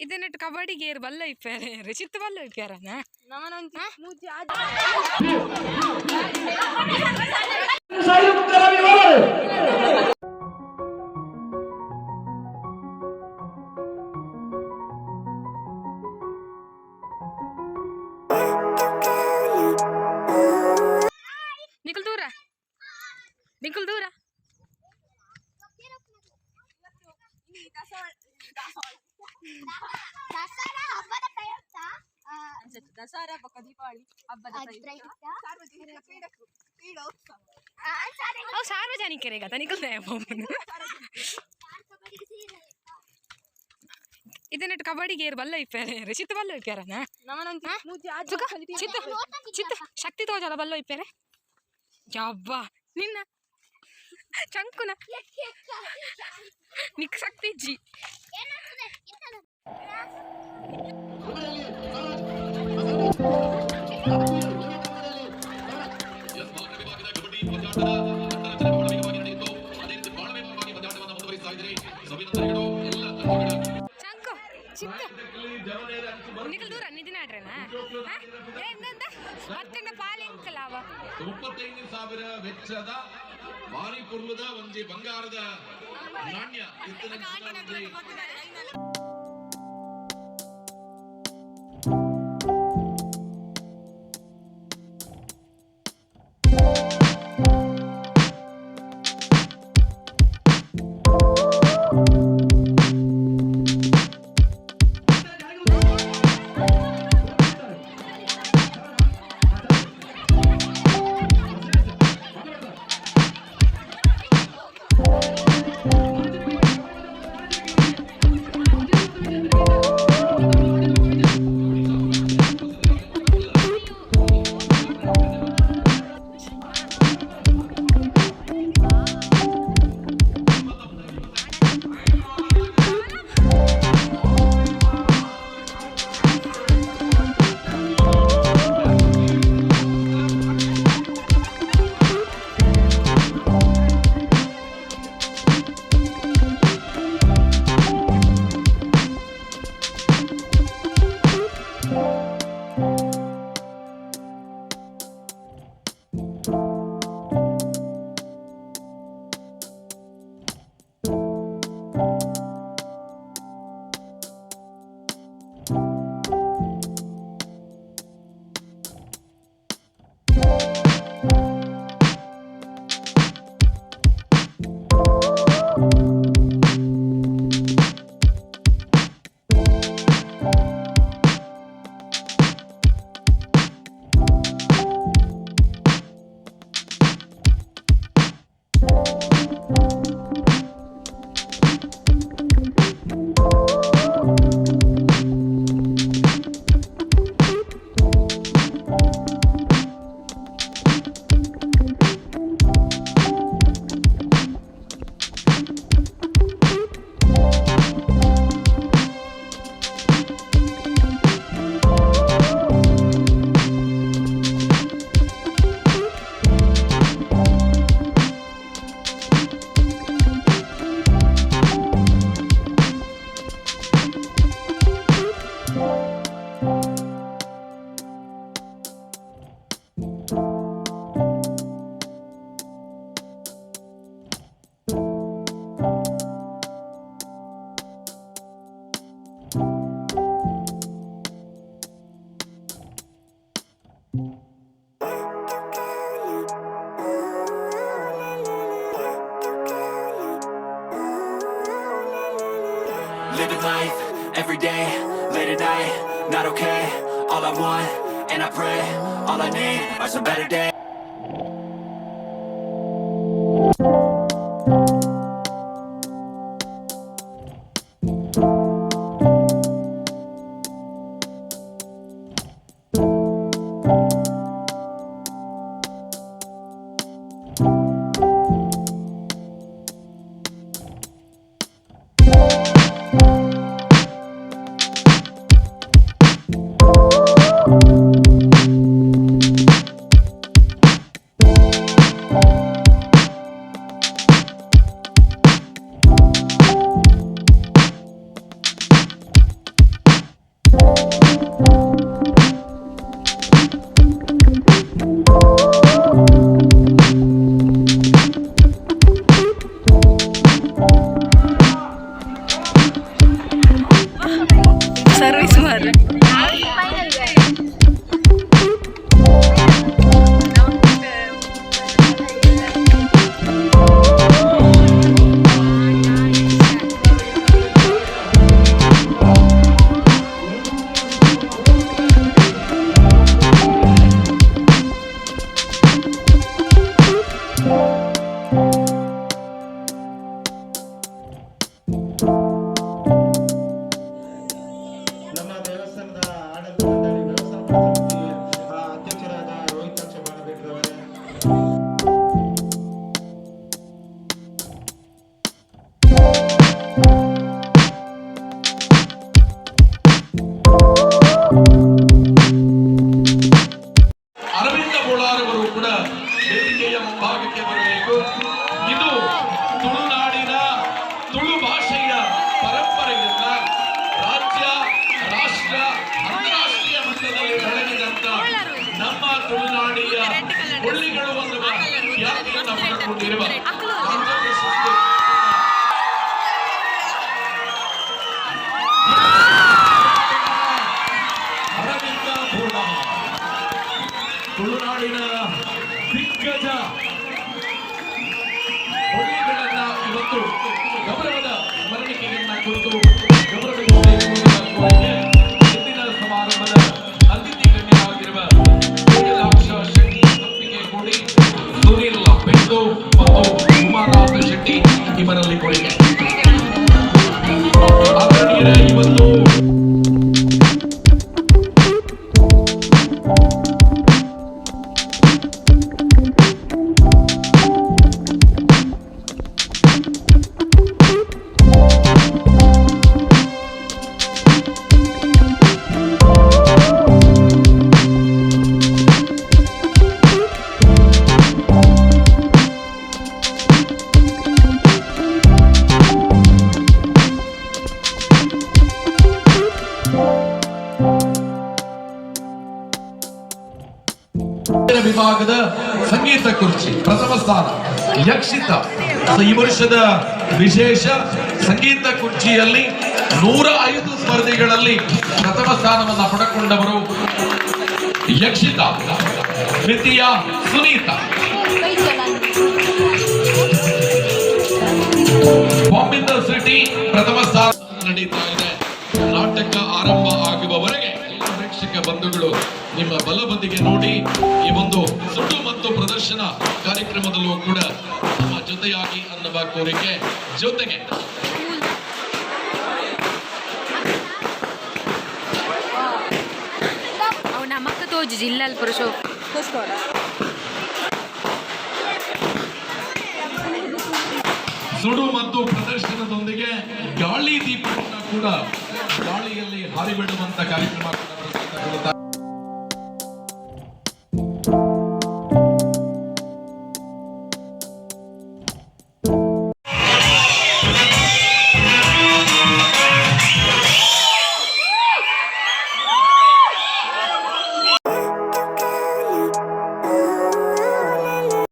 ಇದನ್ನೆಟ್ಟು ಕಬಡ್ಡಿಗೆ ಏರು ಬಲ್ಲ ಇಪ್ಪಾರೆ ಚಿತ್ತು ಬಲ್ಲ ಇಪ್ಪಾರನ ನಿಖಲ್ ದೂರ ನಿಖಲ್ ದೂರ ದಸರಾ ಪಕ್ಕ ದೀಪಾವಳಿ ಹಬ್ಬದ ಸಾರ್ವಜನಿಕರಿಗೆ ತನಿಖಲ್ ಇದನ್ನೆಟ್ಟು ಕಬಡ್ಡಿಗೆ ಏರು ಬಲ್ಲ ಇಪ್ಪಾರೆ ಚಿತ್ತು ಬಲ್ಲ ಇಪ್ಪಾರನ ಚಿತ್ತು ಶಕ್ತಿ ತೋಜಲ ಬಲ್ಲ ಇಪ್ಪಾರೆ ಯಬ್ಬ ನಿನ್ನ ಚಂಕುನ ನಿಕ್ ಶಕ್ತಿ ಇಜ್ಜಿ ಚಂಕು ಚಿಕ್ಕ ನಿಖಲ್ ದೂರ ನಿಧಿನ ಆಡ್ರೇನಾ ಮತ್ತೊಂದು ಪಾಲಿಂಕಲ್ಲ ಅವ 35,000 ವೆಚ್ಚದ ಭಾರಿ ಪುರ್ಲದ ಒಂಜಿ ಬಂಗಾರದ ನಾಣ್ಯ Living life, every day, late at night, not okay. All I want, and I pray, all I need are some better days. Service ಮಾರ ನಮ್ಮ ದೇವಸ್ಥಾನದ ಆಡಳಿತ ಮಂಡಳಿ ವ್ಯವಸ್ಥಾಪಕ ಸಮಿತಿ ಅಧ್ಯಕ್ಷರಾದ ರೋಹಿತ್ ಬಾಣಬೇಡ್ರವರೇ, ಅರವಿಂದ ಬೋಲಾರ್ ಅವರು ಕೂಡ ವೇದಿಕೆಯ ಮುಂಭಾಗಕ್ಕೆ ಬರಬೇಕು. ಇದು ತುಳುನಾಡಿನ ತುಳು ಭಾಷೆಯ ಪರಂಪರೆಯನ್ನ ರಾಜ್ಯ, ರಾಷ್ಟ್ರ, ಅಂತಾರಾಷ್ಟ್ರೀಯ ಮಟ್ಟದಲ್ಲಿ ಬೆಳಗಿದಂತ ನಮ್ಮ ತುಳುನಾಡಿಯ ಹುಳ್ಳಿಗಳು ಒಂದು ಖ್ಯಾತಿಯನ್ನು ಪಡೆದುಕೊಂಡಿರುವ ಅರವಿಂದ ಬೋಲಾರ್ ತುಳುನಾಡಿನ ದಿಗ್ಗಜ ಹೊಳ್ಳಿಗಳನ್ನ ಇವತ್ತು ಗೌರವದ ಸ್ಮರಣಿಕೆಯನ್ನ ಕುರಿತು ಗೌರವಿಸುವುದಕ್ಕೆ ಇಂದಿನ ಸಮಾರಂಭದ ಅತಿಥಿ ಗಣ್ಯರಾಗಿರುವ ನೀಲಾಕ್ಷ ಶೆಟ್ಟಿ ತಪ್ಪಿಗೆ ಕೊಡಿ, ಸುನಿಲ್ ಬೆಂದು ಮತ್ತು ಉಮಾನಾಥ ಶೆಟ್ಟಿ ಇವರಲ್ಲಿ ಕೊಡುಗೆ. ಆದರಣೀಯರೇ, ಇವತ್ತು ವಿಭಾಗದ ಸಂಗೀತ ಕುರ್ಚಿ ಪ್ರಥಮ ಸ್ಥಾನ ಯಕ್ಷಿತ. ಈ ವರ್ಷದ ವಿಶೇಷ ಸಂಗೀತ ಕುರ್ಚಿಯಲ್ಲಿ 105 ಸ್ಪರ್ಧೆಗಳಲ್ಲಿ ಪ್ರಥಮ ಸ್ಥಾನವನ್ನು ಪಡೆದುಕೊಂಡವರು ಯಕ್ಷಿತ. ದ್ವಿತೀಯ ಸುನೀತ. ಬಾಂಬಿಂದ ಸಿಟಿ ಪ್ರಥಮ ಸ್ಥಾನ ನಡೀತಾ ಇದೆ. ನಾಟಕ ಆರಂಭ ಆಗುವವರೆಗೆ ಪ್ರೇಕ್ಷಕ ಬಂಧುಗಳು ನಿಮ್ಮ ಬಲಬದಿಗೆ ನೋಡಿ ಈ ಒಂದು ಸುಟ್ಟು ಮತ್ತು ಪ್ರದರ್ಶನ ಕಾರ್ಯಕ್ರಮದಲ್ಲೂ ಕೂಡ ನಮ್ಮ ಜೊತೆಯಾಗಿ ಅನ್ನುವ ಕೋರಿಕೆ. ಜೊತೆಗೆ ಅವು ನಮ್ಮಕ್ಕ ತೋಜು ಜಿಲ್ಲಲ್ ಪುರುಷೋ ಸುಡು ಮತ್ತು ಪ್ರದರ್ಶನದೊಂದಿಗೆ ಗಾಳಿ ದೀಪವನ್ನು ಕೂಡ ಗಾಳಿಯಲ್ಲಿ ಹಾರಿಬಿಡುವಂತ ಕಾರ್ಯಕ್ರಮ ಕೂಡ